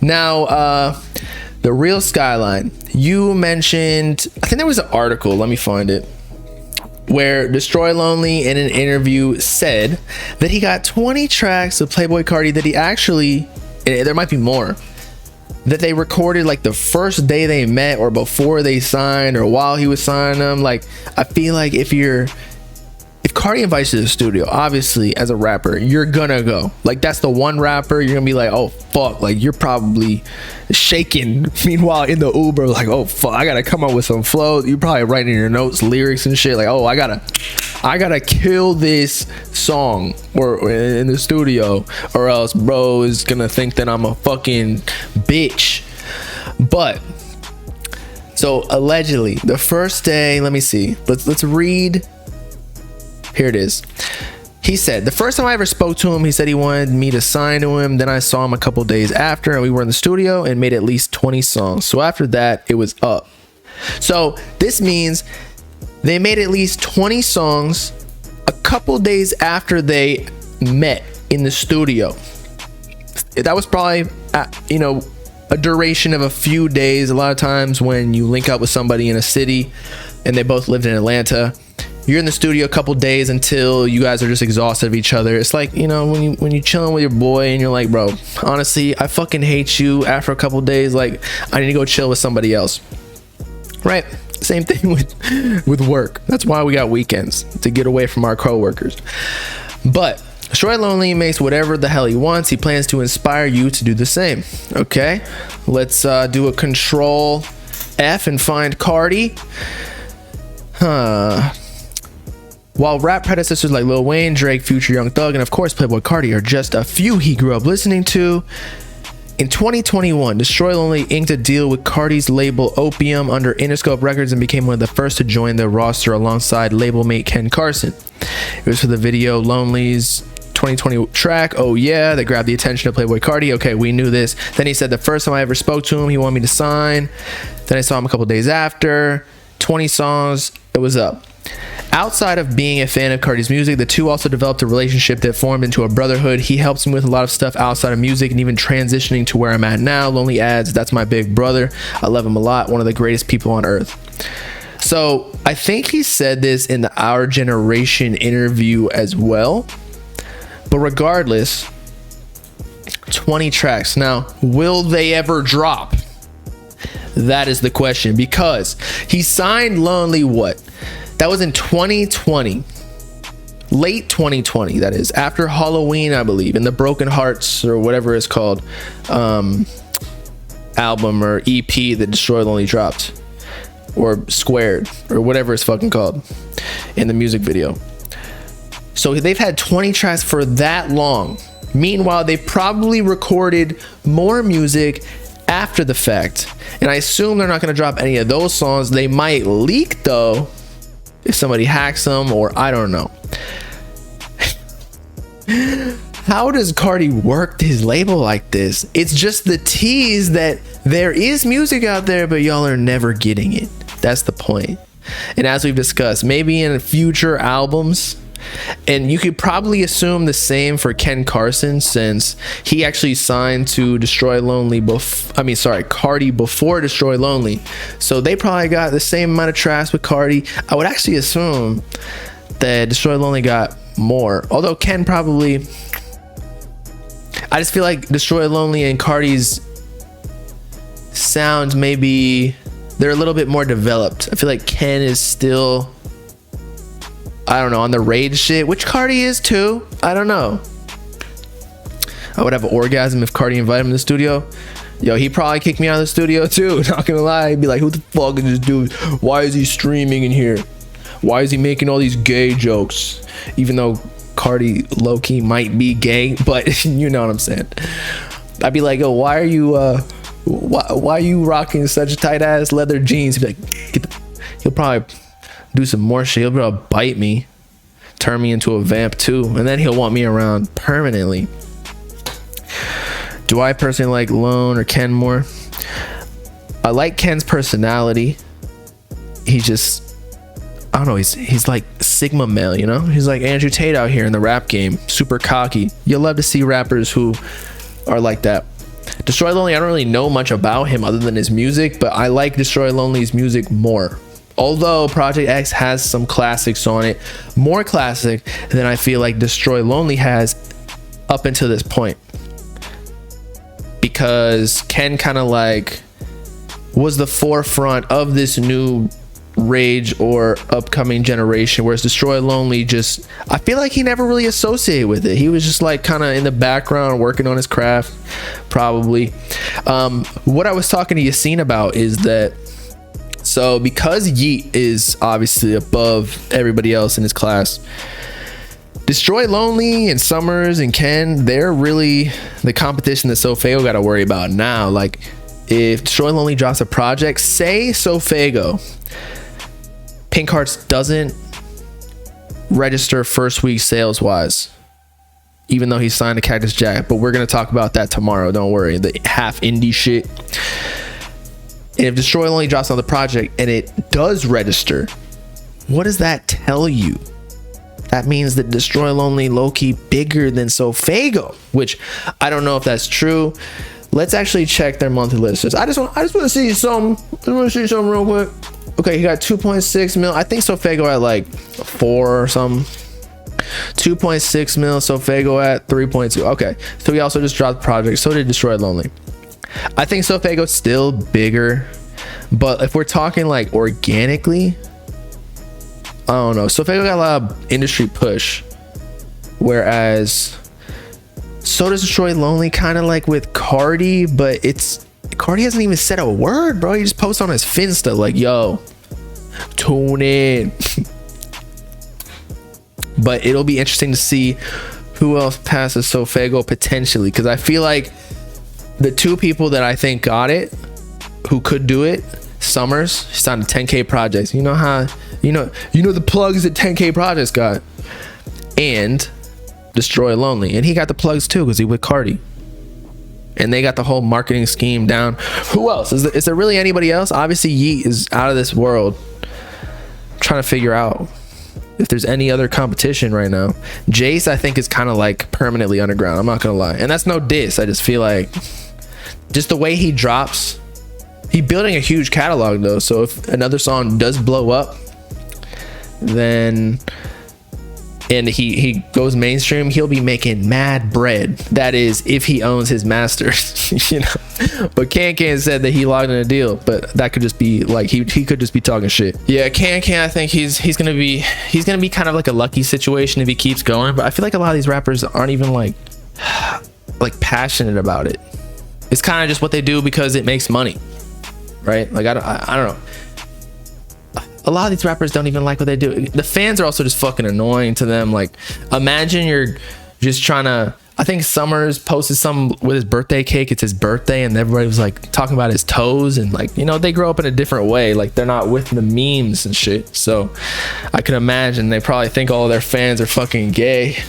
Now, the real Skyline. You mentioned, I think there was an article, let me find it, where Destroy Lonely in an interview said that he got 20 tracks of Playboi Carti that he actually, there might be more, that they recorded like the first day they met or before they signed or while he was signing them. Like, I feel like if Carti invites you to the studio, obviously as a rapper, you're gonna go. Like, that's the one rapper you're gonna be like, oh fuck, like you're probably shaking. Meanwhile in the Uber, like, oh fuck, I gotta come up with some flow. You're probably writing your notes, lyrics and shit, like, oh, I gotta kill this song or in the studio, or else bro is gonna think that I'm a fucking bitch. But so allegedly the first day, let me see, let's read. Here it is. He said, the first time I ever spoke to him, he said he wanted me to sign to him. Then I saw him a couple days after, and we were in the studio and made at least 20 songs. So after that, it was up. So this means they made at least 20 songs a couple days after they met in the studio. That was probably, a duration of a few days. A lot of times when you link up with somebody in a city and they both lived in Atlanta, you're in the studio a couple days until you guys are just exhausted of each other. It's like, when you chilling with your boy and you're like, bro, honestly, I fucking hate you. After a couple days, like, I need to go chill with somebody else. Right? Same thing with work. That's why we got weekends, to get away from our coworkers. But Destroy Lonely makes whatever the hell he wants. He plans to inspire you to do the same. Okay, let's do a Control F and find Carti. While rap predecessors like Lil Wayne, Drake, Future, Young Thug, and of course Playboi Carti are just a few he grew up listening to, in 2021, Destroy Lonely inked a deal with Carti's label Opium under Interscope Records and became one of the first to join the roster alongside label mate Ken Carson. It was for the video Lonely's 2020 track, Oh Yeah, that grabbed the attention of Playboi Carti. Okay, we knew this. Then he said, the first time I ever spoke to him, he wanted me to sign. Then I saw him a couple days after. 20 songs, it was up. Outside of being a fan of Carti's music, the two also developed a relationship that formed into a brotherhood. He helps me with a lot of stuff outside of music and even transitioning to where I'm at now. Lonely adds, that's my big brother. I love him a lot. One of the greatest people on earth. So I think he said this in the Our Generation interview as well. But regardless, 20 tracks. Now, will they ever drop? That is the question, because he signed Lonely what? That was in 2020, late 2020, that is, after Halloween, I believe, in the Broken Hearts or whatever it's called album or EP that Destroy Lonely dropped, or Squared or whatever it's fucking called in the music video. So they've had 20 tracks for that long. Meanwhile, they probably recorded more music after the fact, and I assume they're not going to drop any of those songs. They might leak though, if somebody hacks them, or I don't know. How does Carti work his label like this? It's just the tease that there is music out there, but y'all are never getting it. That's the point. And as we've discussed, maybe in future albums, and you could probably assume the same for Ken Carson, since he actually signed to Destroy Lonely Carti before Destroy Lonely. So they probably got the same amount of tracks with Carti. I would actually assume that Destroy Lonely got more. Although Ken probably, I just feel like Destroy Lonely and Carti's sounds, maybe they're a little bit more developed. I feel like Ken is still, I don't know, on the rage shit, which Carti is too. I don't know. I would have an orgasm if Carti invited him to the studio. Yo, he probably kicked me out of the studio too. Not gonna lie, he'd be like, who the fuck is this dude? Why is he streaming in here? Why is he making all these gay jokes? Even though Carti low-key might be gay, but you know what I'm saying. I'd be like, yo, why are you rocking such tight ass leather jeans? He'd be like, he'll probably do some more shit. He'll probably bite me, turn me into a vamp too, and then he'll want me around permanently. Do I personally like Lone or Ken more? I like Ken's personality. He's just, I don't know, he's like Sigma male, you know? He's like Andrew Tate out here in the rap game, super cocky. You'll love to see rappers who are like that. Destroy Lonely, I don't really know much about him other than his music, but I like Destroy Lonely's music more. Although Project X has some classics on it, more classic than I feel like Destroy Lonely has up until this point. Because Ken kind of like was the forefront of this new rage or upcoming generation, whereas Destroy Lonely just, I feel like he never really associated with it. He was just like kind of in the background working on his craft, probably. What I was talking to Yassine about is that, so because Yeet is obviously above everybody else in his class, Destroy Lonely and Summers and Ken, they're really the competition that Sofago got to worry about now. Like, if Destroy Lonely drops a project, say Sofago, Pink Hearts doesn't register first week sales wise, even though he signed to Cactus Jack, but we're going to talk about that tomorrow. Don't worry, the half indie shit. And if Destroy Lonely drops another project and it does register, what does that tell you? That means that Destroy Lonely low-key bigger than Sofago, which I don't know if that's true. Let's actually check their monthly listers. I just want to see some. I want to see something real quick. Okay, he got 2.6 mil. I think Sofago at like 4 or something. 2.6 mil. Sofago at 3.2. Okay, so he also just dropped the project. So did Destroy Lonely. I think Sofago's still bigger, but if we're talking like organically, I don't know. Sofago got a lot of industry push, whereas so does Destroy Lonely, kind of like with Carti, but Carti hasn't even said a word, bro. He just posts on his Finsta like, yo, tune in. But it'll be interesting to see who else passes Sofago potentially, because I feel like the two people that I think got it, who could do it, Summers, signed to 10K projects. You know how, you know the plugs that 10K projects got, and Destroy Lonely, and he got the plugs too because he with Carti, and they got the whole marketing scheme down. Who else is there really anybody else? Obviously Yeet is out of this world. I'm trying to figure out if there's any other competition right now. Jace, I think, is kind of like permanently underground. I'm not gonna lie, and that's no diss. I just feel like just the way he drops, he's building a huge catalog though. So if another song does blow up, then and he goes mainstream, he'll be making mad bread. That is, if he owns his masters, you know. But Can said that he logged in a deal, but that could just be like he could just be talking shit. Yeah, Can, I think he's gonna be kind of like a lucky situation if he keeps going. But I feel like a lot of these rappers aren't even like passionate about it. It's kind of just what they do because it makes money, right? Like I don't know. A lot of these rappers don't even like what they do. The fans are also just fucking annoying to them. Like, imagine you're just trying to, I think Summers posted some with his birthday cake. It's his birthday, and everybody was like talking about his toes, and like, you know, they grow up in a different way. Like, they're not with the memes and shit. So I can imagine they probably think all of their fans are fucking gay.